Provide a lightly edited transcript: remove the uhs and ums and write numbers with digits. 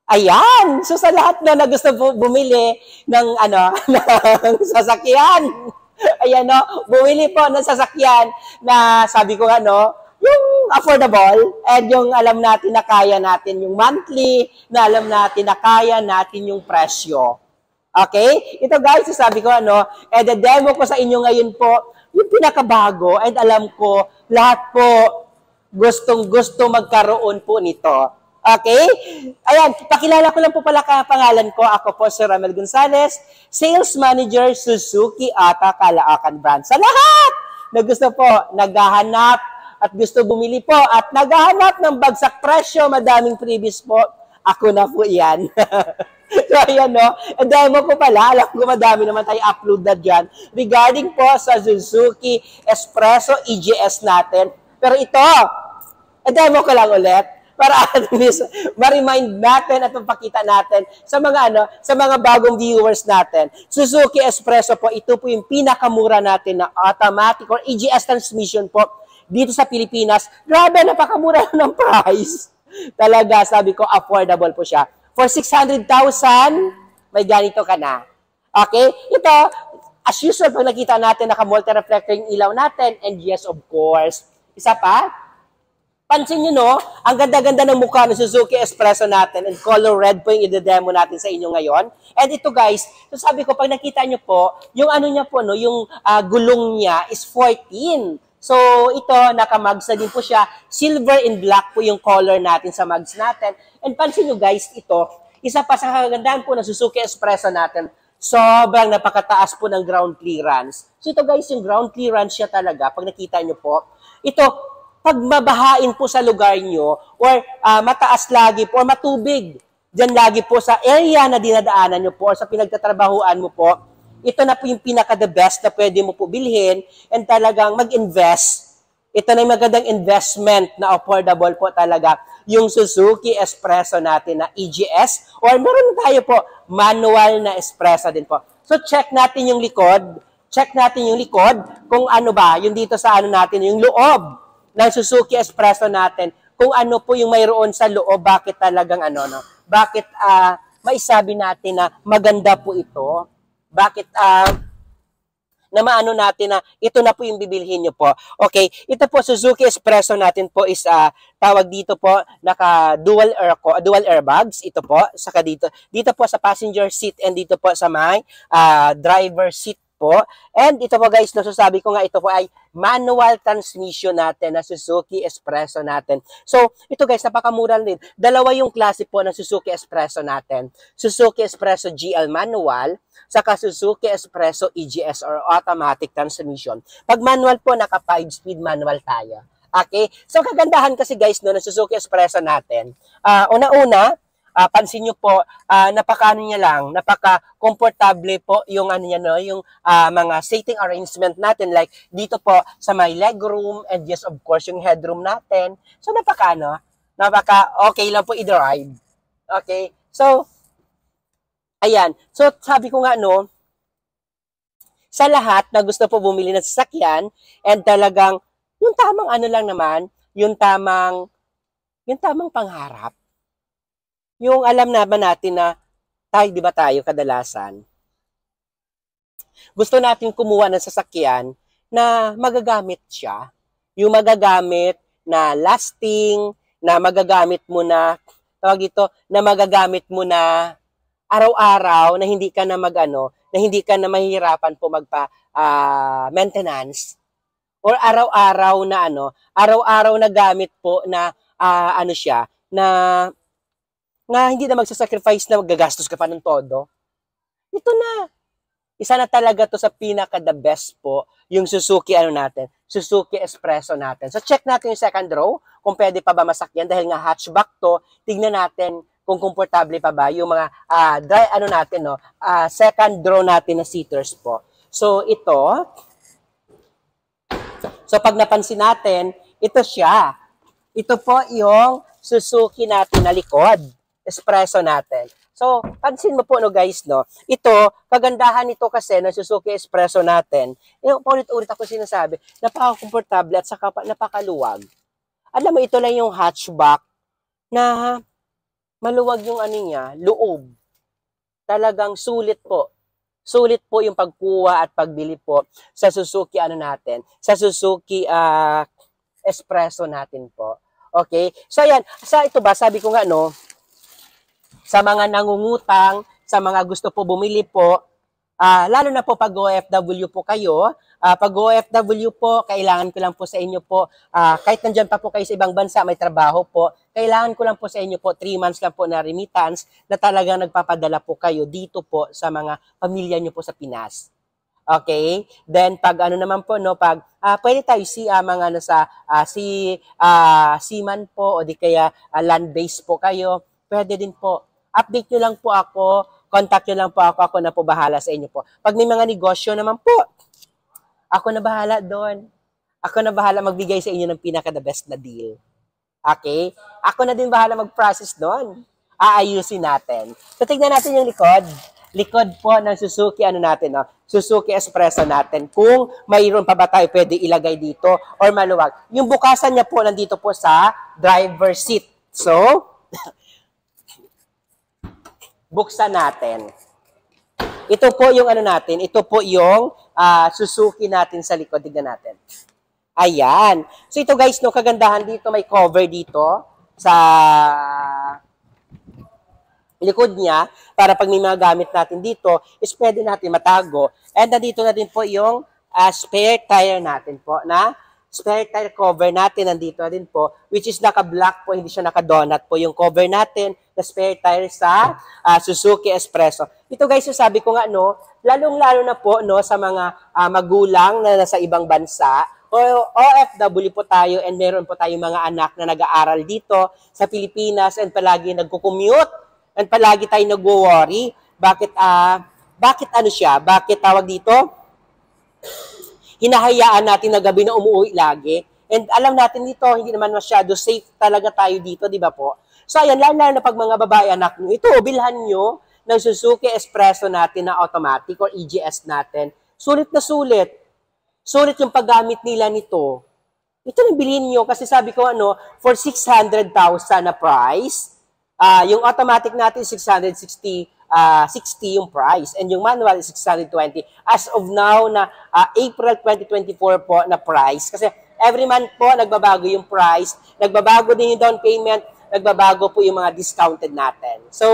Ayan! So sa lahat na gusto bumili ng ano ng sasakyan, ayan no, bumili po ng sasakyan na sabi ko ano, yung affordable and yung alam natin na kaya natin yung monthly, na alam natin na kaya natin yung presyo. Okay? Ito guys, sabi ko ano, the-demo ko sa inyo ngayon po yung pinakabago and alam ko lahat po gustong-gusto magkaroon po nito. Okay? Ayan, pakilala ko lang po pala pangalan ko. Ako po si Ramel Gonzalez, Sales Manager, Suzuki Ata Caloocan Branch. Sa lahat na gusto po, naghahanap at gusto bumili po at naghahanap ng bagsak presyo, madaming previous po, ako na po yan. So, ayan no. And demo ko pala, alam ko madami naman tayo upload na dyan regarding po sa Suzuki Espresso EGS natin. Pero ito, demo ko lang ulit para at least ma-remind natin at mapakita natin sa mga sa mga bagong viewers natin. Suzuki Espresso po, ito po yung pinakamura natin na automatic or EGS transmission po dito sa Pilipinas. Grabe, napakamura ng price. Talaga, sabi ko, affordable po siya. For 600,000, may ganito ka na. Okay? Ito, as usual, pag nakita natin, naka-multi-reflector yung ilaw natin, and yes, of course. Isa pa, pansin nyo, no? Ang ganda-ganda ng mukha ng Suzuki Espresso natin and color red po yung i-demo natin sa inyo ngayon. And ito guys, so sabi ko, pag nakita nyo po, yung ano niya po, no? Yung gulong niya is 14. So ito, naka-mugs na din po siya. Silver and black po yung color natin sa mugs natin. And pansin nyo guys, ito, isa pa sa kagandahan po ng Suzuki Espresso natin, sobrang napakataas po ng ground clearance. So ito guys, yung ground clearance siya talaga, pag nakita nyo po, ito, pag mabahain po sa lugar nyo or mataas lagi po or matubig dyan lagi po sa area na dinadaanan nyo po or sa pinagtatrabahuan mo po, ito na po yung pinaka-the best na pwede mo po bilhin and talagang mag-invest. Ito na yung magandang investment na affordable po talaga yung Suzuki Espresso natin na EGS or meron tayo po manual na espresso din po. So check natin yung likod. Check natin yung likod kung ano ba, yung dito sa ano natin, yung loob ng Suzuki Espresso natin, kung ano po yung mayroon sa loob, bakit talagang bakit maisabi natin na maganda po ito, bakit na maano natin na ito na po yung bibilhin nyo po. Okay, ito po Suzuki Espresso natin po is tawag dito po naka dual airbags ito po, saka dito po sa passenger seat and dito po sa may driver seat po. And ito po guys, nasasabi ko nga ito po ay manual transmission natin na Suzuki Espresso natin. So, ito guys, napakamura din. Dalawa yung klase po ng Suzuki Espresso natin. Suzuki Espresso GL manual, saka Suzuki Espresso EGS or automatic transmission. Pag manual po, naka 5-speed manual tayo. Okay? So, kagandahan kasi guys no, ng Suzuki Espresso natin. Una-una, pansin nyo po, napaka-komportable po yung yung mga seating arrangement natin, like dito po sa may legroom and yes of course yung headroom natin. So napaka okay lang po i-drive. Okay? So ayan. So sabi ko nga sa lahat na gusto po bumili ng sasakyan and talagang yung tamang lang naman, yung tamang pangarap. Yung alam naman natin na tayo, di ba tayo kadalasan, gusto natin kumuha ng sasakyan na magagamit siya. Yung magagamit na lasting, na magagamit mo na, na magagamit mo na araw-araw, na hindi ka na na hindi ka na mahihirapan po maintenance. Or araw-araw na gamit po na siya, na hindi na magsasacrifice na magagastos ka pa ng todo. Ito na. Isa na talaga to sa pinaka-the best po, yung Suzuki natin, Suzuki Espresso natin. So check natin yung second row, kung pwede pa ba masakyan, dahil nga hatchback to, tignan natin kung komportable pa ba yung mga second row natin na seaters po. So ito, so pag napansin natin, ito siya. Ito po yung Suzuki natin na likod. Espresso natin. So, pansin mo po guys, ito, kagandahan nito kasi ng Suzuki Espresso natin, paulit-ulit ako sinasabi, napaka-komportable at saka napakaluwag. Alam mo, ito lang yung hatchback na maluwag yung ano niya, loob. Talagang sulit po. Sulit po yung pagkuha at pagbili po sa Suzuki ano natin, sa Suzuki Espresso natin po. Okay? So ayan, sa ito ba, sabi ko nga no, sa mga nangungutang, sa mga gusto po bumili po, lalo na po pag OFW po kayo, pag OFW po, kailangan ko lang po sa inyo po, kahit nandyan pa po kayo sa ibang bansa, may trabaho po, kailangan ko lang po sa inyo po, 3 months lang po na remittance na talagang nagpapadala po kayo dito po sa mga pamilya nyo po sa Pinas. Okay? Then, pag ano naman po, no, pag pwede tayo mga ano sa seaman po o di kaya land-based po kayo, pwede din po. Update nyo lang po ako, contact nyo lang po ako na po bahala sa inyo po. Pag may mga negosyo naman po, ako na bahala doon. Ako na bahala magbigay sa inyo ng pinaka-the best na deal. Okay? Ako na din bahala mag-process doon. Aayusin natin. So, tignan natin yung likod. Likod po ng Suzuki, ano natin, no? Suzuki Espresso natin. Kung mayroon pa ba tayo pwede ilagay dito or maluwag. Yung bukasan niya po nandito po sa driver seat. So, buksan natin. Ito po yung ano natin, ito po yung Suzuki natin sa likod. Tignan natin. Ayan. So ito guys, no, kagandahan dito, may cover dito sa likod niya para pag may mga gamit natin dito, is pwede natin matago. And nandito na din po yung spare tire natin po na spare tire cover natin nandito na din po, which is naka-black po, hindi siya naka-donut po yung cover natin na spare tire sa Suzuki Espresso. Ito guys, yung sabi ko nga, no, lalong-lalo na po no, sa mga magulang na nasa ibang bansa, o OFW po tayo and meron po tayong mga anak na nag-aaral dito sa Pilipinas and palagi nagko-commute and palagi tayo nagwo-worry. Bakit ano siya? Bakit tawag dito? Hinahayaan natin na gabi na umuwi lagi. And alam natin dito, hindi naman masyado safe talaga tayo dito, di ba po? So ayan, lalo na pag mga babae anak nyo, ito, bilhan nyo ng Suzuki Espresso natin na automatic or EGS natin. Sulit na sulit. Sulit yung paggamit nila nito. Ito na bilhin nyo kasi sabi ko ano, for 600,000 na price, yung automatic natin 60 yung price and yung manual is 620 as of now na April 2024 po na price kasi every month po nagbabago yung price, nagbabago din yung down payment, nagbabago po yung mga discounted natin. So